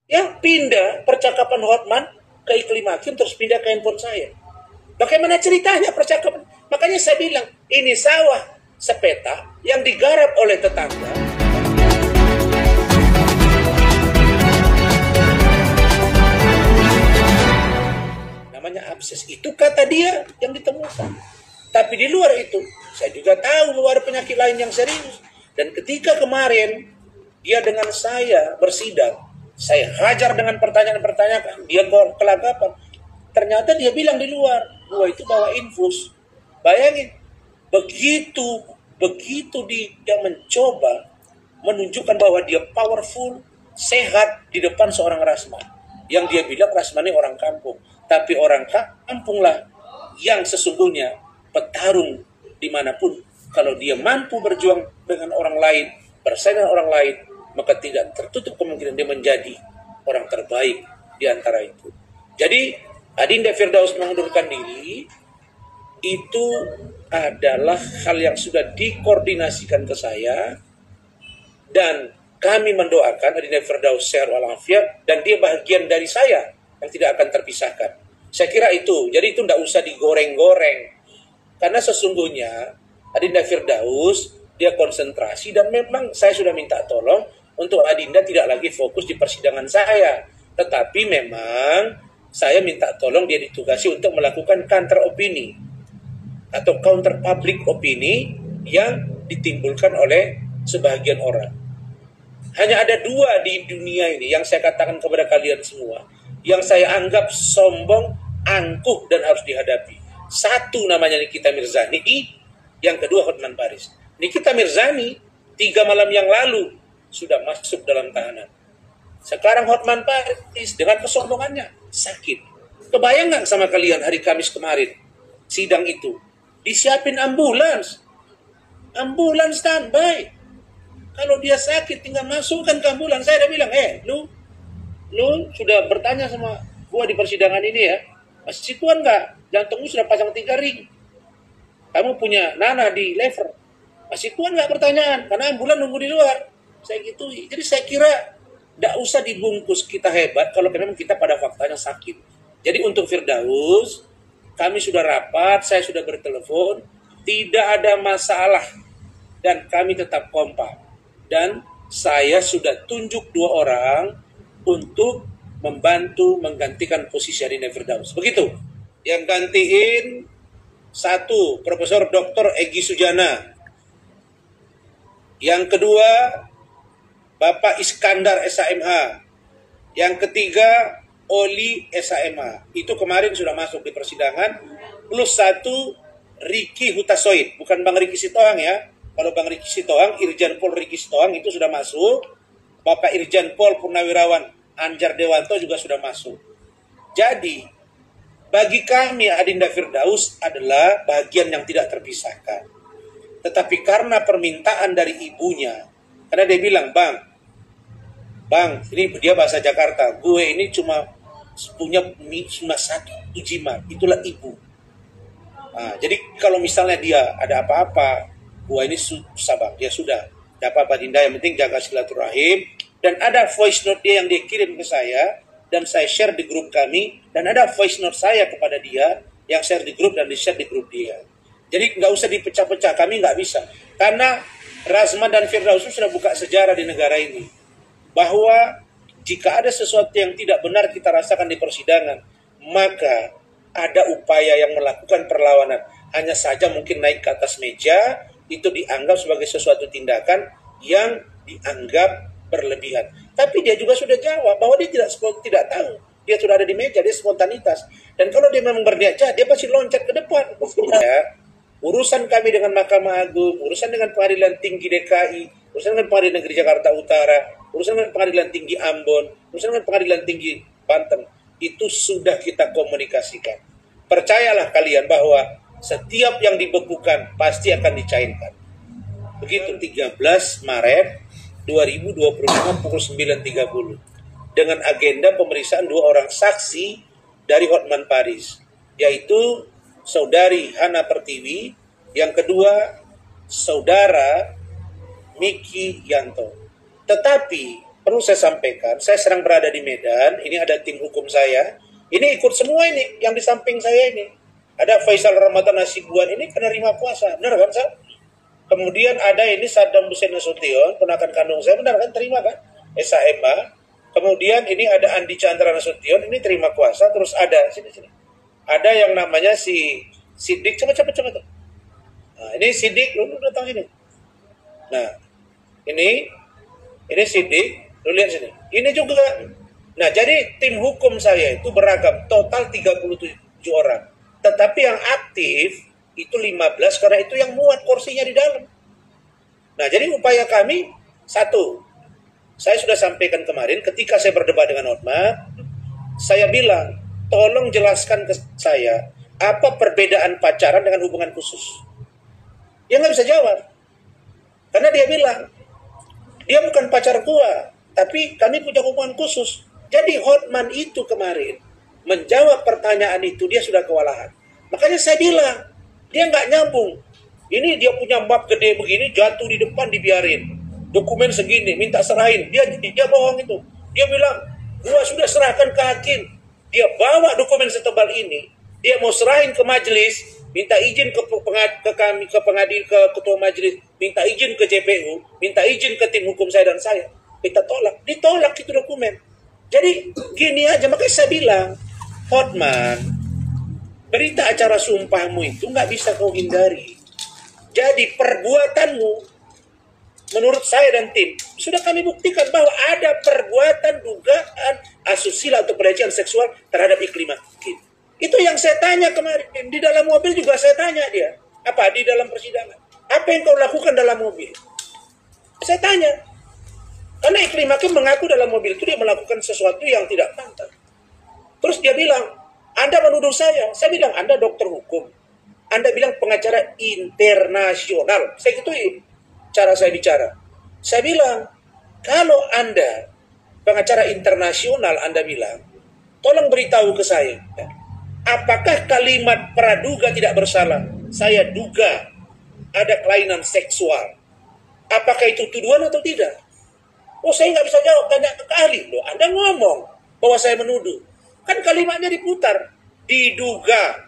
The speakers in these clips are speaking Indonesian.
Ya, pindah percakapan Hotman ke iklim hakim terus pindah ke handphone saya. Bagaimana ceritanya percakapan? Makanya saya bilang, ini sawah sepeta yang digarap oleh tetangga. Namanya abses. Itu kata dia yang ditemukan. Tapi di luar itu, saya juga tahu bahwa ada penyakit lain yang serius. Dan ketika kemarin dia dengan saya bersidang, saya hajar dengan pertanyaan-pertanyaan, dia kelagapan. Ternyata dia bilang di luar, gua itu bawa infus. Bayangin, begitu dia mencoba menunjukkan bahwa dia powerful, sehat di depan seorang Rasman. Yang dia bilang Rasman ini orang kampung. Tapi orang kampung lah yang sesungguhnya petarung dimanapun. Kalau dia mampu berjuang dengan orang lain, bersaing dengan orang lain, maka tidak tertutup kemungkinan dia menjadi orang terbaik di antara itu. Jadi Adinda Firdaus mengundurkan diri itu adalah hal yang sudah dikoordinasikan ke saya, dan kami mendoakan Adinda Firdaus sehat walafiat, dan dia bagian dari saya yang tidak akan terpisahkan. Saya kira itu. Jadi itu tidak usah digoreng-goreng, karena sesungguhnya Adinda Firdaus dia konsentrasi, dan memang saya sudah minta tolong untuk Adinda tidak lagi fokus di persidangan saya, tetapi memang saya minta tolong dia ditugasi untuk melakukan counter opini atau counter public opini yang ditimbulkan oleh sebagian orang. Hanya ada dua di dunia ini yang saya katakan kepada kalian semua, yang saya anggap sombong, angkuh, dan harus dihadapi. Satu namanya Nikita Mirzani, yang kedua Hotman Paris. Nikita Mirzani 3 malam yang lalu sudah masuk dalam tahanan. Sekarang Hotman Paris dengan kesombongannya sakit. Kebayang nggak sama kalian hari Kamis kemarin sidang itu disiapin ambulans standby. Kalau dia sakit tinggal masukkan ke ambulans. Saya udah bilang, lu sudah bertanya sama gua di persidangan ini ya, masih kuat nggak? Jantungmu sudah pasang 3 ring. Kamu punya nanah di lever, masih kuat nggak pertanyaan? Karena ambulan nunggu di luar. Saya gitu. Jadi saya kira tidak usah dibungkus kita hebat kalau memang kita pada faktanya sakit. Jadi untuk Firdaus, kami sudah rapat, saya sudah bertelepon, tidak ada masalah, dan kami tetap kompak. Dan saya sudah tunjuk 2 orang untuk membantu menggantikan posisi Adinda Firdaus. Begitu. Yang gantiin 1, Profesor Dr. Egy Sujana. Yang kedua, Bapak Iskandar SHMH. Yang ketiga, Oli SHMH. Itu kemarin sudah masuk di persidangan. Plus 1, Riki Hutasoid. Bukan Bang Riki Sitohang ya. Kalau Bang Riki Sitohang, Irjen Pol Riki Sitohang itu sudah masuk. Bapak Irjen Pol Purnawirawan Anjar Dewanto juga sudah masuk. Jadi, bagi kami Adinda Firdaus adalah bagian yang tidak terpisahkan. Tetapi karena permintaan dari ibunya, karena dia bilang, Bang, ini dia bahasa Jakarta, gue ini cuma punya 1 jimat, itulah ibu. Nah, jadi kalau misalnya dia ada apa-apa, gue ini susah Bang, ya sudah, tidak apa-apa Dinda, yang penting jaga silaturahim. Dan ada voice note dia yang dia kirim ke saya, dan saya share di grup kami, dan ada voice note saya kepada dia, yang share di grup dan di-share di grup dia. Jadi nggak usah dipecah-pecah, kami nggak bisa. Karena Rasman dan Firdaus sudah buka sejarah di negara ini. Bahwa jika ada sesuatu yang tidak benar kita rasakan di persidangan, maka ada upaya yang melakukan perlawanan. Hanya saja mungkin naik ke atas meja, itu dianggap sebagai sesuatu tindakan yang dianggap berlebihan. Tapi dia juga sudah jawab bahwa dia tidak tahu. Dia sudah ada di meja, dia spontanitas. Dan kalau dia memang berniat jahat, dia pasti loncat ke depan. Ya, urusan kami dengan Mahkamah Agung, urusan dengan Pengadilan Tinggi DKI, urusan dengan Pengadilan Negeri Jakarta Utara, urusan dengan Pengadilan Tinggi Ambon, urusan dengan Pengadilan Tinggi Banten, itu sudah kita komunikasikan. Percayalah kalian bahwa setiap yang dibekukan pasti akan dicairkan. Begitu 13 Maret 2025 pukul 9.30 dengan agenda pemeriksaan 2 orang saksi dari Hotman Paris, yaitu Saudari Hana Pertiwi, yang kedua Saudara Miki Yanto. Tetapi perlu saya sampaikan, saya sedang berada di Medan, ini ada tim hukum saya, ini ikut semua ini, yang di samping saya ini. Ada Faisal Ramadan Nasibuan, ini penerima kuasa, benar kan, Sal? Kemudian ada ini Saddam Hussein Nasution, ponakan kandung saya, benar kan, terima kan? SHMA. Kemudian ini ada Andi Chandra Nasution, ini terima kuasa, terus ada, sini. Ada yang namanya si Sidik, coba. Nah, ini Sidik, lu datang sini. Nah, ini Sidik, lu lihat sini. Ini juga. Nah, jadi tim hukum saya itu beragam, total 37 orang. Tetapi yang aktif itu 15 karena itu yang muat kursinya di dalam. Nah, jadi upaya kami satu. Saya sudah sampaikan kemarin ketika saya berdebat dengan Hotman, saya bilang, tolong jelaskan ke saya apa perbedaan pacaran dengan hubungan khusus. Dia nggak bisa jawab. Karena dia bilang, dia bukan pacar gua, tapi kami punya hubungan khusus. Jadi Hotman itu kemarin menjawab pertanyaan itu, dia sudah kewalahan. Makanya saya bilang, dia nggak nyambung. Ini dia punya map gede begini, jatuh di depan dibiarin. Dokumen segini, minta serahin. Dia bohong itu. Dia bilang, gua sudah serahkan ke hakim. Dia bawa dokumen setebal ini, dia mau serahin ke majelis, minta izin ke ketua majelis, minta izin ke JPU, minta izin ke tim hukum saya dan saya. Kita tolak. Ditolak itu dokumen. Jadi gini aja, makanya saya bilang, Hotman, berita acara sumpahmu itu nggak bisa kau hindari. Jadi perbuatanmu, menurut saya dan tim, sudah kami buktikan bahwa ada perbuatan dugaan asusila atau pelecehan seksual terhadap Iklim Hakim. Itu yang saya tanya kemarin. Di dalam mobil juga saya tanya dia. Apa? Di dalam persidangan. Apa yang kau lakukan dalam mobil? Saya tanya. Karena Iklim Hakim mengaku dalam mobil itu dia melakukan sesuatu yang tidak pantas. Terus dia bilang, Anda menuduh saya. Saya bilang, Anda dokter hukum. Anda bilang pengacara internasional. Saya gituin cara saya bicara. Saya bilang, kalau Anda pengacara internasional, Anda bilang, tolong beritahu ke saya, apakah kalimat praduga tidak bersalah? Saya duga ada kelainan seksual. Apakah itu tuduhan atau tidak? Oh, saya nggak bisa jawab, tanya ke ahli. Loh, Anda ngomong bahwa saya menuduh. Kan kalimatnya diputar. Diduga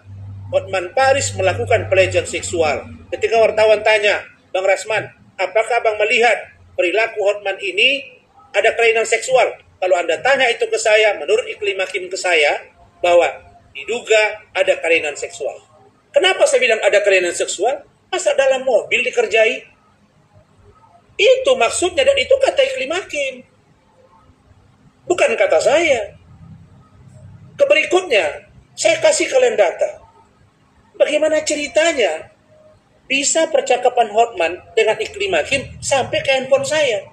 Hotman Paris melakukan pelecehan seksual. Ketika wartawan tanya, Bang Rasman, apakah Bang melihat perilaku Hotman ini ada kelainan seksual? Kalau Anda tanya itu ke saya, menurut Iklim Hakim ke saya, bahwa diduga ada kelainan seksual. Kenapa saya bilang ada kelainan seksual? Masa dalam mobil dikerjai? Itu maksudnya, dan itu kata Iklim Hakim. Bukan kata saya. Keberikutnya, saya kasih kalian data. Bagaimana ceritanya bisa percakapan Hotman dengan Iklim Hakim sampai ke handphone saya?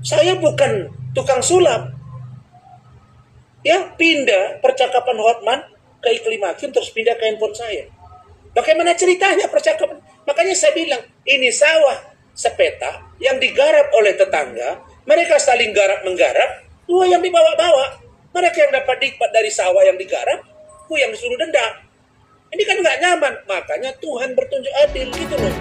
Saya bukan tukang sulap. Ya, pindah percakapan Hotman ke Iklim Hakim terus pindah ke handphone saya. Bagaimana ceritanya percakapan? Makanya saya bilang, ini sawah sepeta yang digarap oleh tetangga, mereka saling garap-menggarap, dua yang dibawa-bawa. Mereka yang dapat nikmat dari sawah yang digarap, gua yang disuruh dendam. Ini kan nggak nyaman, makanya Tuhan bertunjuk adil gitu loh.